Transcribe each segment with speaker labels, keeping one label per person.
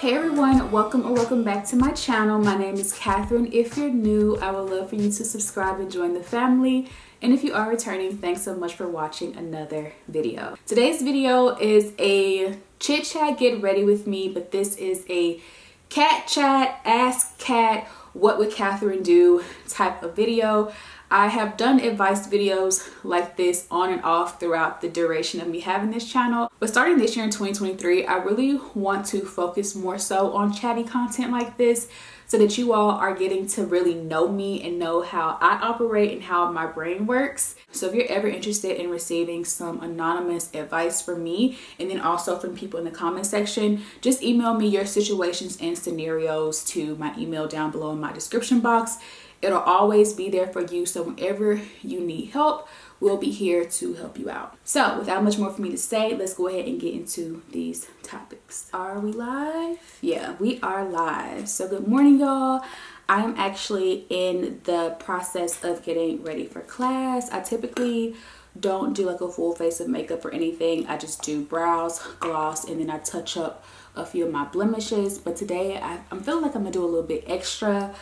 Speaker 1: Hey everyone, welcome or welcome back to my channel. My name is Kathryn. If you're new, I would love for you to subscribe and join the family. And if you are returning, thanks so much for watching another video. Today's video is a chit chat, get ready with me, but this is a cat chat, ask cat, what would Kathryn do type of video. I have done advice videos like this on and off throughout the duration of me having this channel. But starting this year in 2023, I really want to focus more so on chatty content like this so that you all are getting to really know me and know how I operate and how my brain works. So if you're ever interested in receiving some anonymous advice from me and then also from people in the comment section, just email me your situations and scenarios to my email down below in my description box. It'll always be there for you, so whenever you need help, we'll be here to help you out. So without much more for me to say, let's go ahead and get into these topics. Are we live? Yeah, we are live. So good morning, y'all. I am actually in the process of getting ready for class. I typically don't do like a full face of makeup or anything. I just do brows, gloss, and then I touch up a few of my blemishes. But today I'm feeling like I'm gonna do a little bit extra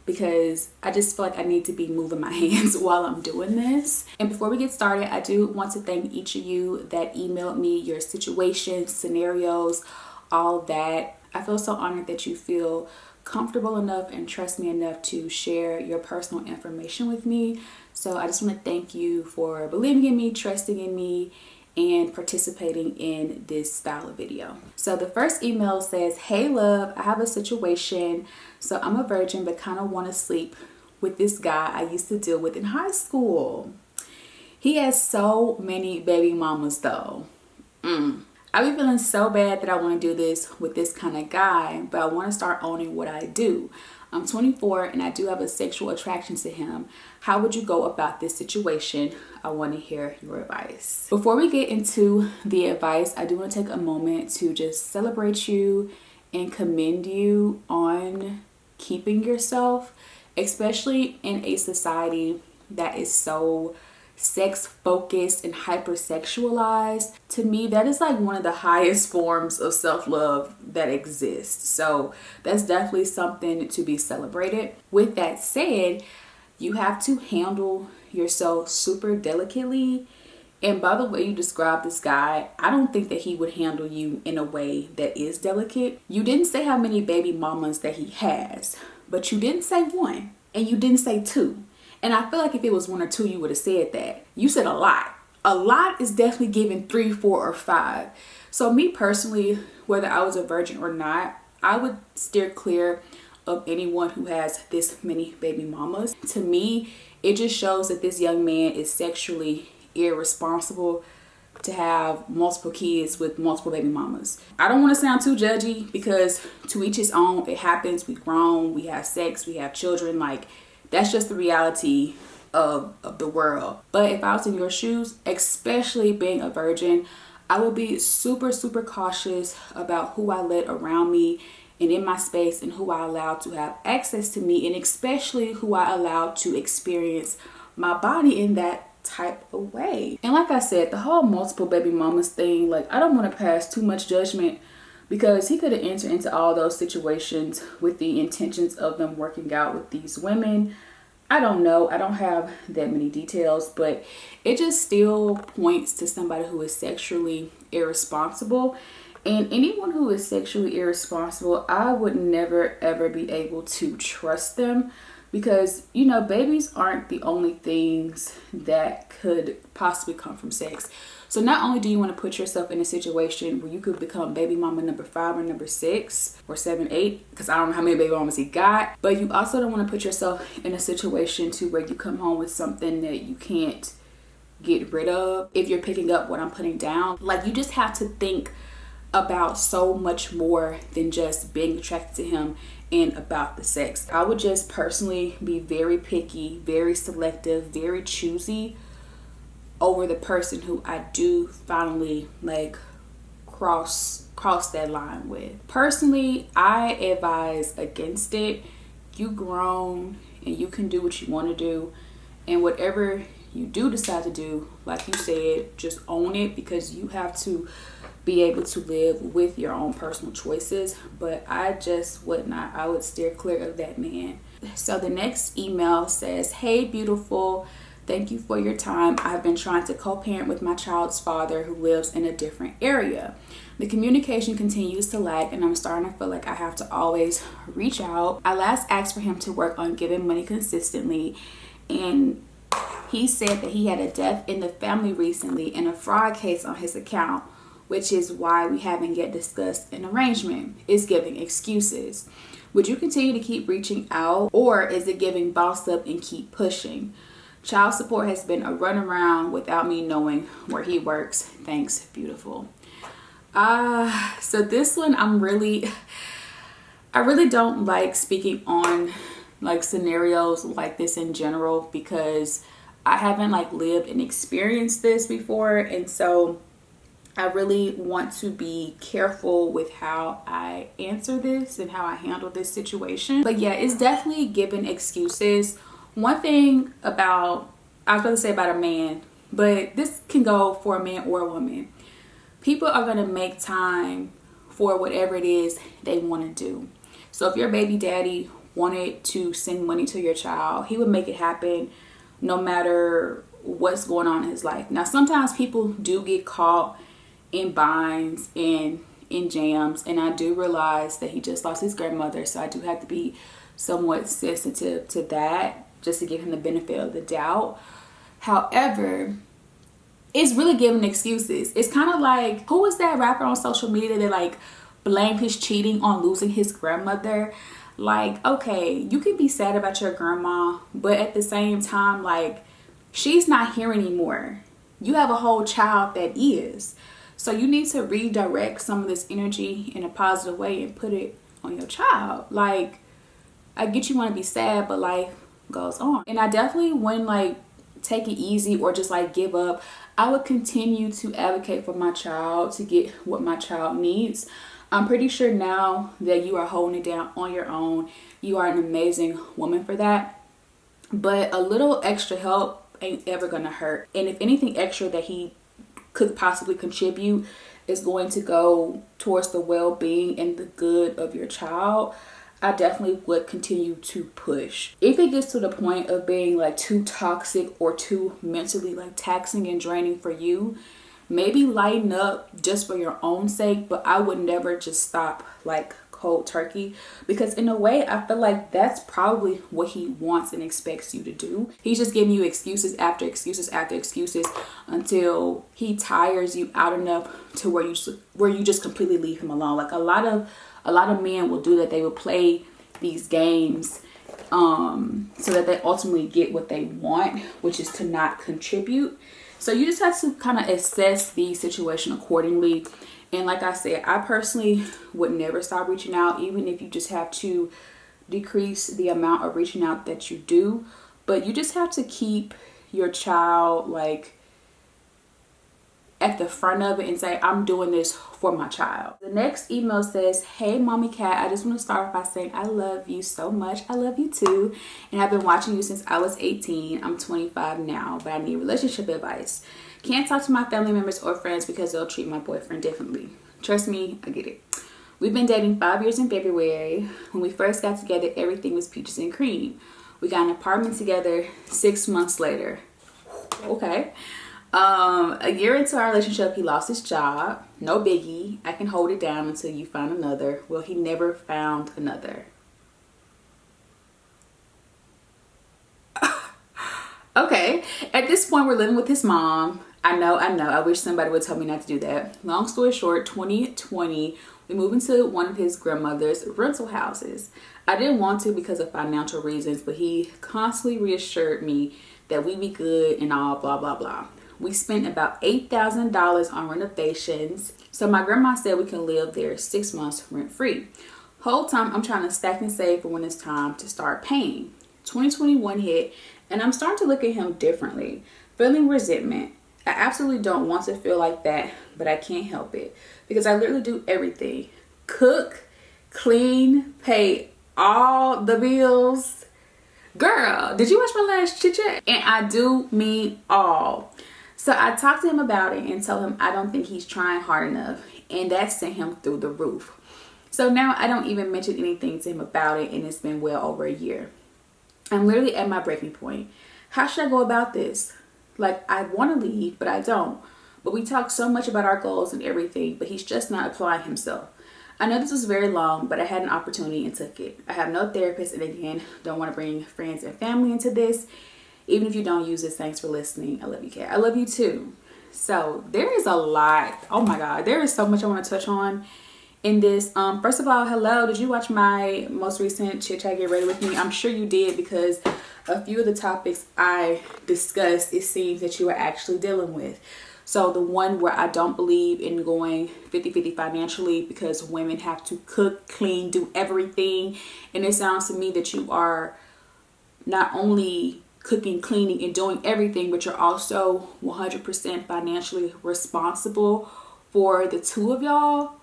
Speaker 1: because I just feel like I need to be moving my hands while I'm doing this. And before we get started, I do want to thank each of you that emailed me your situations, scenarios, all that. I feel so honored that you feel comfortable enough and trust me enough to share your personal information with me. So I just want to thank you for believing in me, trusting in me, and participating in this style of video. So the first email says, "Hey love, I have a situation. So I'm a virgin but kind of want to sleep with this guy I used to deal with in high school. He has so many baby mamas though. I be feeling so bad that I want to do this with this kind of guy, but I want to start owning what I do. I'm 24 and I do have a sexual attraction to him. How would you go about this situation? I want to hear your advice." Before we get into the advice, I do want to take a moment to just celebrate you and commend you on keeping yourself, especially in a society that is so sex focused and hypersexualized. To me, that is like one of the highest forms of self-love that exists. So that's definitely something to be celebrated. With that said, you have to handle yourself super delicately. And by the way you describe this guy, I don't think that he would handle you in a way that is delicate. You didn't say how many baby mamas that he has, but you didn't say one and you didn't say two. And I feel like if it was one or two, you would have said that. You said a lot. A lot is definitely given 3, 4, or 5. So me personally, whether I was a virgin or not, I would steer clear of anyone who has this many baby mamas. To me, it just shows that this young man is sexually irresponsible to have multiple kids with multiple baby mamas. I don't want to sound too judgy because to each his own. It happens. We've grown. We have sex. We have children. Like, that's just the reality of the world. But if I was in your shoes, especially being a virgin, I would be super, super cautious about who I let around me and in my space and who I allowed to have access to me, and especially who I allowed to experience my body in that type of way. And like I said, the whole multiple baby mamas thing, like, I don't want to pass too much judgment because he could have entered into all those situations with the intentions of them working out with these women. I don't know. I don't have that many details, but it just still points to somebody who is sexually irresponsible. And anyone who is sexually irresponsible, I would never ever be able to trust them because, you know, babies aren't the only things that could possibly come from sex. So not only do you want to put yourself in a situation where you could become baby mama number 5 or number 6 or 7, 8, because I don't know how many baby mamas he got, but you also don't want to put yourself in a situation to where you come home with something that you can't get rid of. If you're picking up what I'm putting down, like, you just have to think about so much more than just being attracted to him and about the sex. I would just personally be very picky, very selective, very choosy over the person who I do finally like cross that line with. Personally, I advise against it. You grown and you can do what you want to do, and whatever you do decide to do, like you said, just own it, because you have to be able to live with your own personal choices, but I just would not. I would steer clear of that man. So the next email says, hey beautiful, thank you for your time. I've been trying to co-parent with my child's father who lives in a different area. The communication continues to lag and I'm starting to feel like I have to always reach out. I last asked for him to work on giving money consistently, and he said that he had a death in the family recently and a fraud case on his account, which is why we haven't yet discussed an arrangement. It's giving excuses. Would you continue to keep reaching out, or is it giving boss up and keep pushing? Child support has been a runaround without me knowing where he works. Thanks, beautiful. So this one, I really don't like speaking on like scenarios like this in general, because I haven't like lived and experienced this before, and so I really want to be careful with how I answer this and how I handle this situation. But yeah, it's definitely giving excuses. One thing about, I was going to say about a man, but this can go for a man or a woman. People are going to make time for whatever it is they want to do. So if your baby daddy wanted to send money to your child, he would make it happen no matter what's going on in his life. Now, sometimes people do get caught in binds and in jams, and I do realize that he just lost his grandmother, so I do have to be somewhat sensitive to that, just to give him the benefit of the doubt. However, it's really giving excuses. It's kind of like, who was that rapper on social media that like blamed his cheating on losing his grandmother? Like, okay, you can be sad about your grandma, but at the same time, like, she's not here anymore. You have a whole child that is. So you need to redirect some of this energy in a positive way and put it on your child. Like, I get you want to be sad, but life goes on. And I definitely wouldn't like take it easy or just like give up. I would continue to advocate for my child to get what my child needs. I'm pretty sure now that you are holding it down on your own. You are an amazing woman for that. But a little extra help ain't ever gonna hurt. And if anything extra that he could possibly contribute is going to go towards the well-being and the good of your child, I definitely would continue to push. If it gets to the point of being like too toxic or too mentally like taxing and draining for you, maybe lighten up just for your own sake, but I would never just stop like cold turkey, because in a way I feel like that's probably what he wants and expects you to do. He's just giving you excuses after excuses after excuses until he tires you out enough to where you just completely leave him alone. Like a lot of men will do that. They will play these games so that they ultimately get what they want, which is to not contribute. So you just have to kind of assess the situation accordingly. And like I said, I personally would never stop reaching out, even if you just have to decrease the amount of reaching out that you do. But you just have to keep your child like at the front of it and say, I'm doing this for my child. The next email says, hey mommy cat, I just want to start off by saying I love you so much. I love you too, and I've been watching you since I was 18. I'm 25 now, but I need relationship advice. Can't talk to my family members or friends because they'll treat my boyfriend differently. Trust me, I get it. We've been dating 5 years in February. When we first got together, everything was peaches and cream. We got an apartment together 6 months later. Okay. A year into our relationship, he lost his job. No biggie. I can hold it down until you find another. Well, he never found another. Okay. At this point, we're living with his mom. I know. I wish somebody would tell me not to do that. Long story short, 2020, we moved into one of his grandmother's rental houses. I didn't want to because of financial reasons, but he constantly reassured me that we'd be good and all blah, blah, blah. We spent about $8,000 on renovations. So my grandma said we can live there 6 months rent free. Whole time I'm trying to stack and save for when it's time to start paying. 2021 hit and I'm starting to look at him differently, feeling resentment. I absolutely don't want to feel like that, but I can't help it because I literally do everything. Cook, clean, pay all the bills. Girl, did you watch my last chit chat? And I do mean all. So I talked to him about it and told him I don't think he's trying hard enough, and that sent him through the roof. So now I don't even mention anything to him about it, and it's been well over a year. I'm literally at my breaking point. How should I go about this? Like, I want to leave, but I don't. But we talk so much about our goals and everything, but he's just not applying himself. I know this was very long, but I had an opportunity and took it. I have no therapist, and again, don't want to bring friends and family into this. Even if you don't use this, thanks for listening. I love you, Kat. I love you too. So there is a lot. Oh my God, there is so much I want to touch on in this. First of all, hello. Did you watch my most recent Chit Chat Get Ready With Me? I'm sure you did, because a few of the topics I discussed, it seems that you are actually dealing with. So the one where I don't believe in going 50-50 financially, because women have to cook, clean, do everything. And it sounds to me that you are not only cooking, cleaning, and doing everything, but you're also 100% financially responsible for the two of y'all.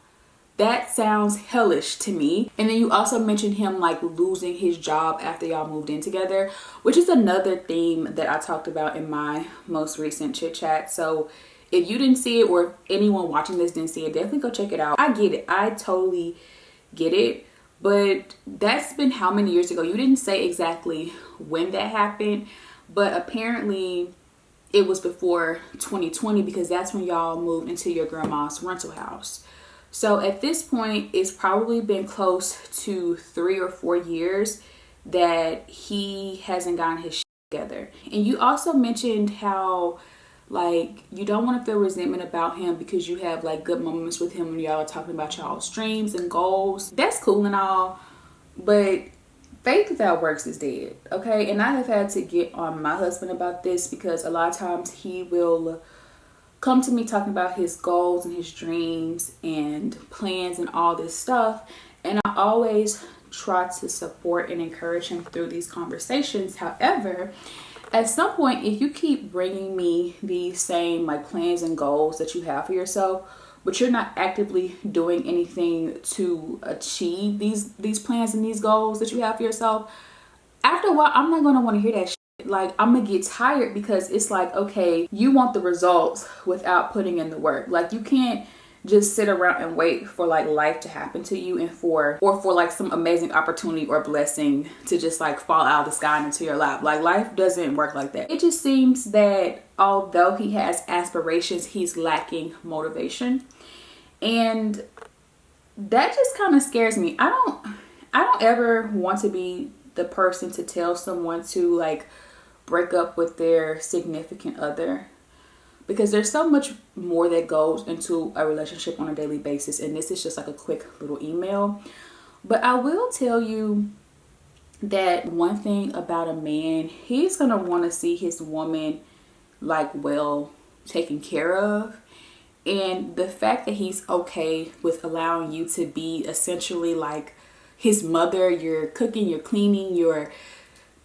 Speaker 1: That sounds hellish to me. And then you also mentioned him like losing his job after y'all moved in together, which is another theme that I talked about in my most recent chit chat. So if you didn't see it, or if anyone watching this didn't see it, definitely go check it out. I get it. I totally get it. But that's been how many years ago? You didn't say exactly when that happened, but apparently it was before 2020, because that's when y'all moved into your grandma's rental house. So at this point, it's probably been close to 3 or 4 years that he hasn't gotten his shit together. And you also mentioned how like you don't want to feel resentment about him because you have like good moments with him when y'all are talking about y'all's dreams and goals. That's cool and all, but faith without works is dead, okay? And I have had to get on my husband about this, because a lot of times he will come to me talking about his goals and his dreams and plans and all this stuff, and I always try to support and encourage him through these conversations. However, at some point, if you keep bringing me these same like plans and goals that you have for yourself, but you're not actively doing anything to achieve these plans and these goals that you have for yourself, after a while, I'm not going to want to hear that shit. Like, I'm gonna get tired, because it's like, okay, you want the results without putting in the work. Like, you can't just sit around and wait for like life to happen to you, and for like some amazing opportunity or blessing to just like fall out of the sky and into your lap. Like, life doesn't work like that. It just seems that although he has aspirations, he's lacking motivation, and that just kind of scares me. I don't ever want to be the person to tell someone to like break up with their significant other, because there's so much more that goes into a relationship on a daily basis, and this is just like a quick little email. But I will tell you that one thing about a man, he's gonna want to see his woman like well taken care of, and the fact that he's okay with allowing you to be essentially like his mother, you're cooking, you're cleaning, you're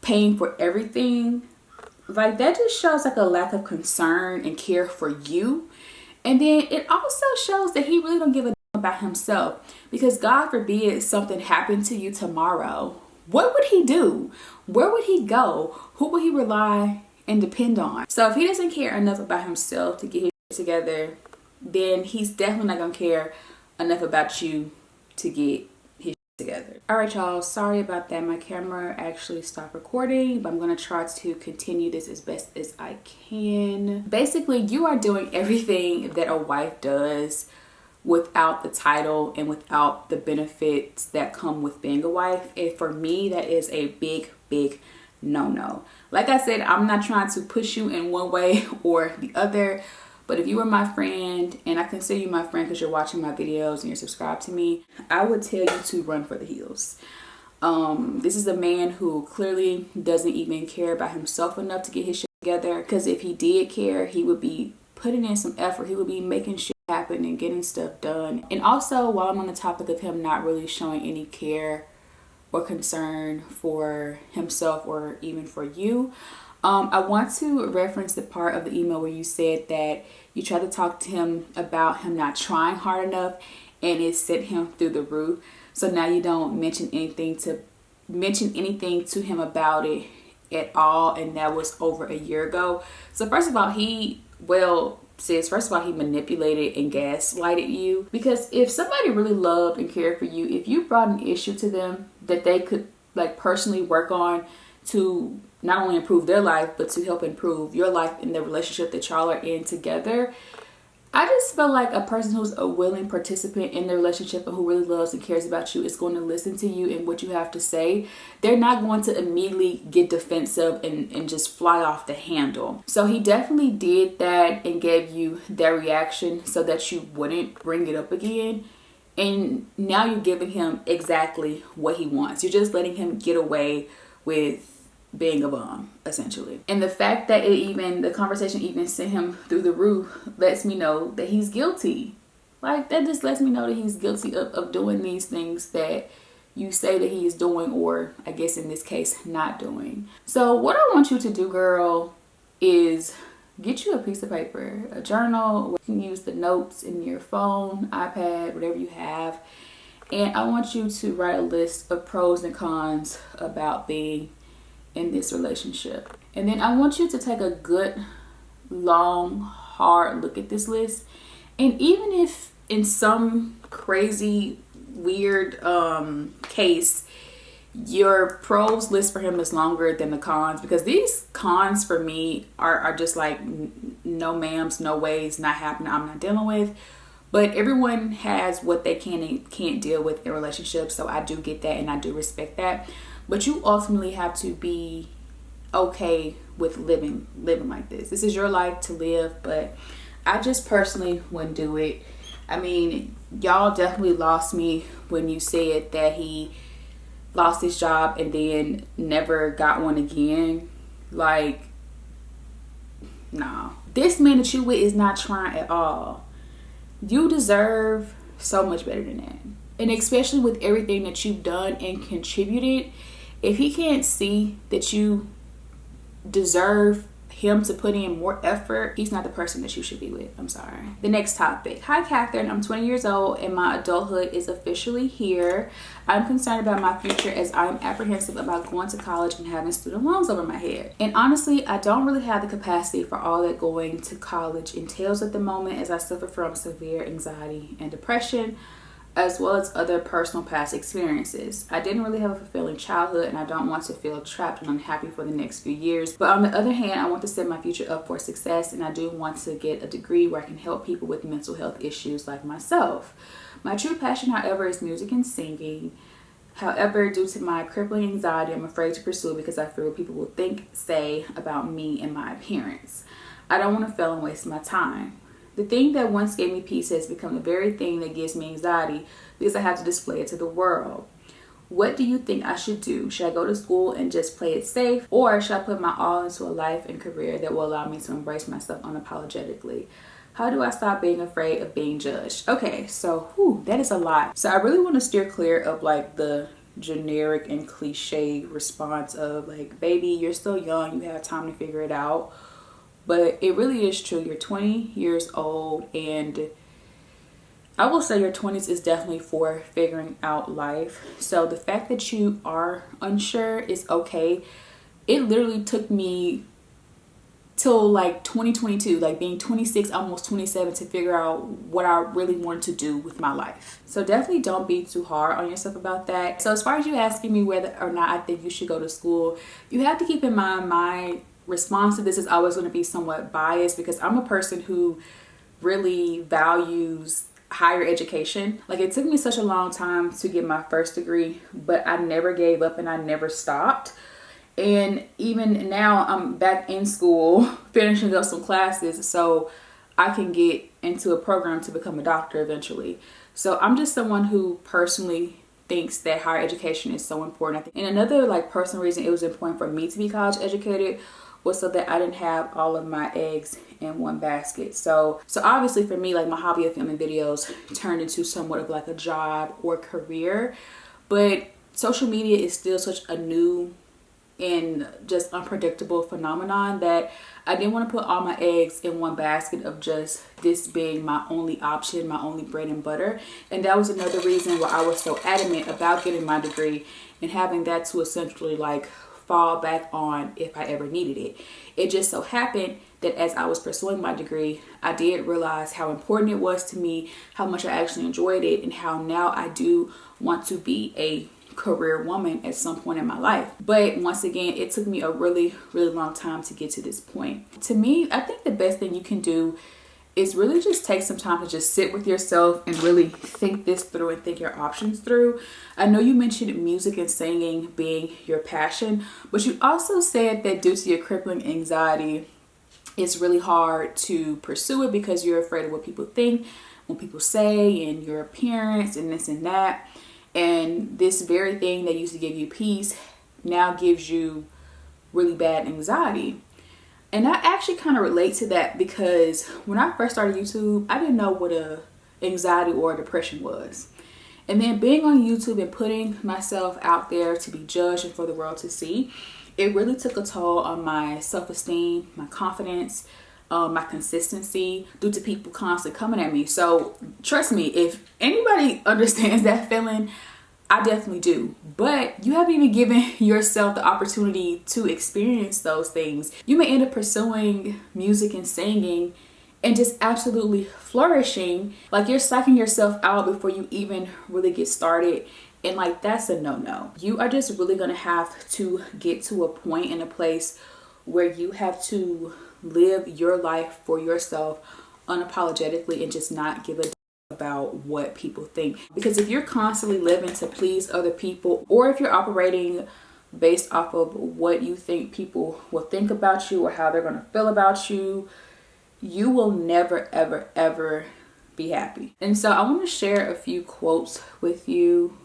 Speaker 1: paying for everything, like that just shows like a lack of concern and care for you. And then it also shows that he really don't give a damn about himself, because God forbid something happened to you tomorrow, what would he do? Where would he go? Who would he rely and depend on? So if he doesn't care enough about himself to get his shit together, then he's definitely not gonna care enough about you to get together. All right, y'all, sorry about that. My camera actually stopped recording, but I'm going to try to continue this as best as I can. Basically, you are doing everything that a wife does without the title and without the benefits that come with being a wife. And for me, that is a big no-no. Like I said, I'm not trying to push you in one way or the other, but if you were my friend, and I consider you my friend because you're watching my videos and you're subscribed to me, I would tell you to run for the hills. This is a man who clearly doesn't even care about himself enough to get his shit together, because if he did care, he would be putting in some effort. He would be making shit happen and getting stuff done. And also, while I'm on the topic of him not really showing any care or concern for himself or even for you, I want to reference the part of the email where you said that you tried to talk to him about him not trying hard enough, and it sent him through the roof. So now you don't mention anything to him about it at all, and that was over a year ago. So first of all, he well, sis, first of all, he manipulated and gaslighted you. Because if somebody really loved and cared for you, if you brought an issue to them that they could like personally work on to not only improve their life, but to help improve your life in the relationship that y'all are in together, I just feel like a person who's a willing participant in the relationship and who really loves and cares about you is going to listen to you and what you have to say. They're not going to immediately get defensive and just fly off the handle. So he definitely did that and gave you that reaction so that you wouldn't bring it up again. And now you're giving him exactly what he wants. You're just letting him get away with being a bum, essentially. And the fact that the conversation even sent him through the roof lets me know that he's guilty. Like, that just lets me know that he's guilty of doing these things that you say that he is doing, or I guess in this case, not doing. So what I want you to do, girl, is get you a piece of paper, a journal. You can use the notes in your phone, iPad, whatever you have. And I want you to write a list of pros and cons about being in this relationship. And then I want you to take a good, long, hard look at this list. And even if in some crazy, weird case, your pros list for him is longer than the cons, because these cons for me are just like no ma'ams, no ways, not happening, I'm not dealing with. But everyone has what they can and can't deal with in relationships, so I do get that and I do respect that. But you ultimately have to be okay with living like this. This is your life to live, but I just personally wouldn't do it. I mean, y'all definitely lost me when you said that he lost his job and then never got one again. Like, nah. This man that you with is not trying at all. You deserve so much better than that. And especially with everything that you've done and contributed, if he can't see that you deserve him to put in more effort, he's not the person that you should be with. I'm sorry. The next topic. Hi, Kathryn. I'm 20 years old and my adulthood is officially here. I'm concerned about my future as I'm apprehensive about going to college and having student loans over my head. And honestly, I don't really have the capacity for all that going to college entails at the moment, as I suffer from severe anxiety and depression, as well as other personal past experiences. I didn't really have a fulfilling childhood and I don't want to feel trapped and unhappy for the next few years. But on the other hand, I want to set my future up for success, and I do want to get a degree where I can help people with mental health issues like myself. My true passion, however, is music and singing. However, due to my crippling anxiety, I'm afraid to pursue it because I fear what people will think, say about me and my appearance. I don't want to fail and waste my time. The thing that once gave me peace has become the very thing that gives me anxiety because I have to display it to the world. What do you think I should do? Should I go to school and just play it safe? Or should I put my all into a life and career that will allow me to embrace myself unapologetically? How do I stop being afraid of being judged? Okay, so that is a lot. So I really want to steer clear of like the generic and cliche response of like, baby, you're still young, you have time to figure it out. But it really is true. You're 20 years old, and I will say your 20s is definitely for figuring out life. So the fact that you are unsure is okay. It literally took me till like 2022, like being 26, almost 27, to figure out what I really wanted to do with my life. So definitely don't be too hard on yourself about that. So as far as you asking me whether or not I think you should go to school, you have to keep in mind my response to this is always going to be somewhat biased, because I'm a person who really values higher education. Like, it took me such a long time to get my first degree, but I never gave up and I never stopped. And even now I'm back in school finishing up some classes so I can get into a program to become a doctor eventually. So I'm just someone who personally thinks that higher education is so important. And another like personal reason it was important for me to be college educated was so that I didn't have all of my eggs in one basket. So obviously for me, like, my hobby of filming videos turned into somewhat of like a job or career, but social media is still such a new and just unpredictable phenomenon that I didn't want to put all my eggs in one basket of just this being my only option, my only bread and butter. And that was another reason why I was so adamant about getting my degree and having that to essentially like fall back on if I ever needed it. It just so happened that as I was pursuing my degree, I did realize how important it was to me, how much I actually enjoyed it, and how now I do want to be a career woman at some point in my life. But once again, it took me a really long time to get to this point. To me, I think the best thing you can do is really just take some time to just sit with yourself and really think this through and think your options through. I know you mentioned music and singing being your passion, but you also said that due to your crippling anxiety, it's really hard to pursue it because you're afraid of what people think, what people say, and your appearance and this and that. And this very thing that used to give you peace now gives you really bad anxiety. And I actually kind of relate to that because when I first started YouTube, I didn't know what a anxiety or depression was. And then being on YouTube and putting myself out there to be judged and for the world to see, it really took a toll on my self-esteem, my confidence, my consistency due to people constantly coming at me. So trust me, if anybody understands that feeling, I definitely do. But you haven't even given yourself the opportunity to experience those things. You may end up pursuing music and singing and just absolutely flourishing. Like you're psyching yourself out before you even really get started. And like, that's a no-no. You are just really gonna have to get to a point in a place where you have to live your life for yourself unapologetically and just not give a about what people think. Because if you're constantly living to please other people, or if you're operating based off of what you think people will think about you or how they're going to feel about you, you will never ever be happy. And so I want to share a few quotes with you,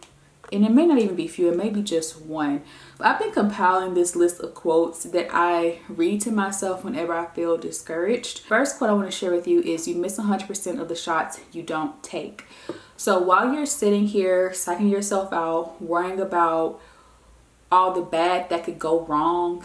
Speaker 1: and it may not even be few, it may be just one. But I've been compiling this list of quotes that I read to myself whenever I feel discouraged. First quote I want to share with you is, you miss 100% of the shots you don't take. So while you're sitting here psyching yourself out, worrying about all the bad that could go wrong,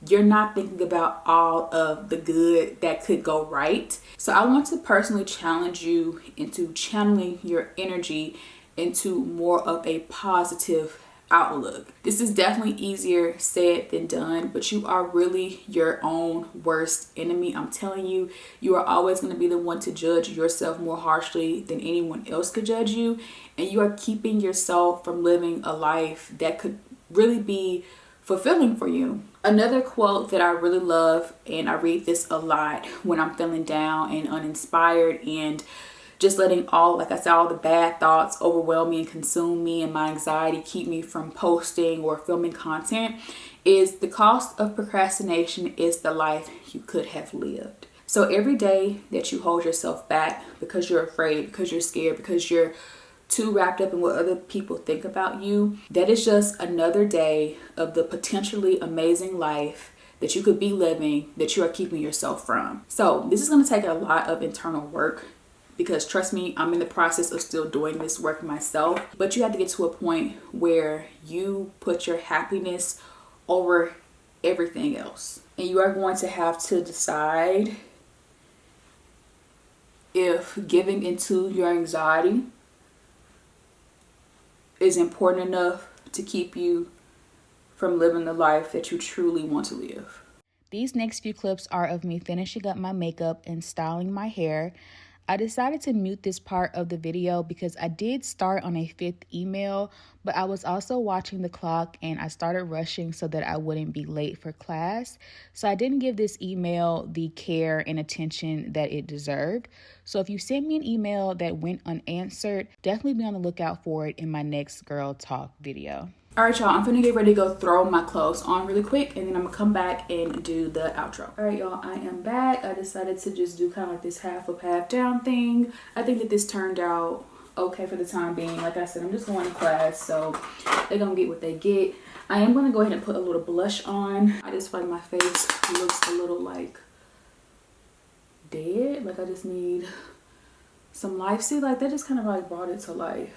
Speaker 1: you're not thinking about all of the good that could go right. So I want to personally challenge you into channeling your energy into more of a positive outlook. This is definitely easier said than done, but you are really your own worst enemy. I'm telling you, you are always going to be the one to judge yourself more harshly than anyone else could judge you. And you are keeping yourself from living a life that could really be fulfilling for you. Another quote that I really love, and I read this a lot when I'm feeling down and uninspired and just letting all, like I said, all the bad thoughts overwhelm me and consume me, and my anxiety keep me from posting or filming content, is, the cost of procrastination is the life you could have lived. So every day that you hold yourself back because you're afraid, because you're scared, because you're too wrapped up in what other people think about you, that is just another day of the potentially amazing life that you could be living that you are keeping yourself from. So this is going to take a lot of internal work, because trust me, I'm in the process of still doing this work myself. But you have to get to a point where you put your happiness over everything else. And you are going to have to decide if giving into your anxiety is important enough to keep you from living the life that you truly want to live. These next few clips are of me finishing up my makeup and styling my hair. I decided to mute this part of the video because I did start on a 5th email, but I was also watching the clock and I started rushing so that I wouldn't be late for class. So I didn't give this email the care and attention that it deserved. So if you sent me an email that went unanswered, definitely be on the lookout for it in my next Girl Talk video. All right, y'all, I'm gonna get ready to go throw my clothes on really quick, and then I'm gonna come back and do the outro. All right, y'all, I am back. I decided to just do kind of like this half up, half down thing. I think that this turned out okay for the time being. Like I said, I'm just going to class, so they're gonna get what they get. I am gonna go ahead and put a little blush on. I just feel like my face looks a little like dead. Like I just need some life. See, like that just kind of like brought it to life.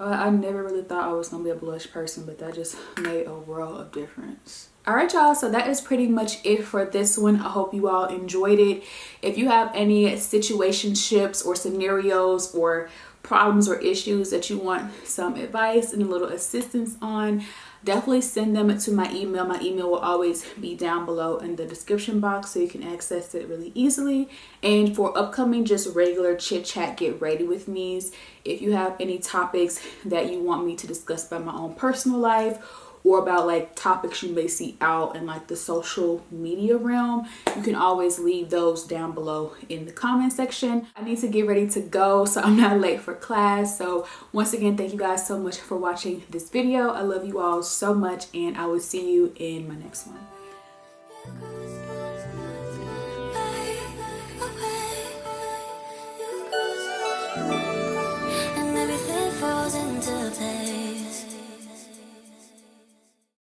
Speaker 1: I never really thought I was gonna be a blush person, but that just made a world of difference. All right, y'all, so that is pretty much it for this one. I hope you all enjoyed it. If you have any situationships or scenarios or problems or issues that you want some advice and a little assistance on, definitely send them to my email. My email will always be down below in the description box so you can access it really easily. And for upcoming just regular chit chat get ready with me's, if you have any topics that you want me to discuss about my own personal life, or about like topics you may see out in like the social media realm, you can always leave those down below in the comment section. I need to get ready to go so I'm not late for class. So once again, thank you guys so much for watching this video. I love you all so much, and I will see you in my next one.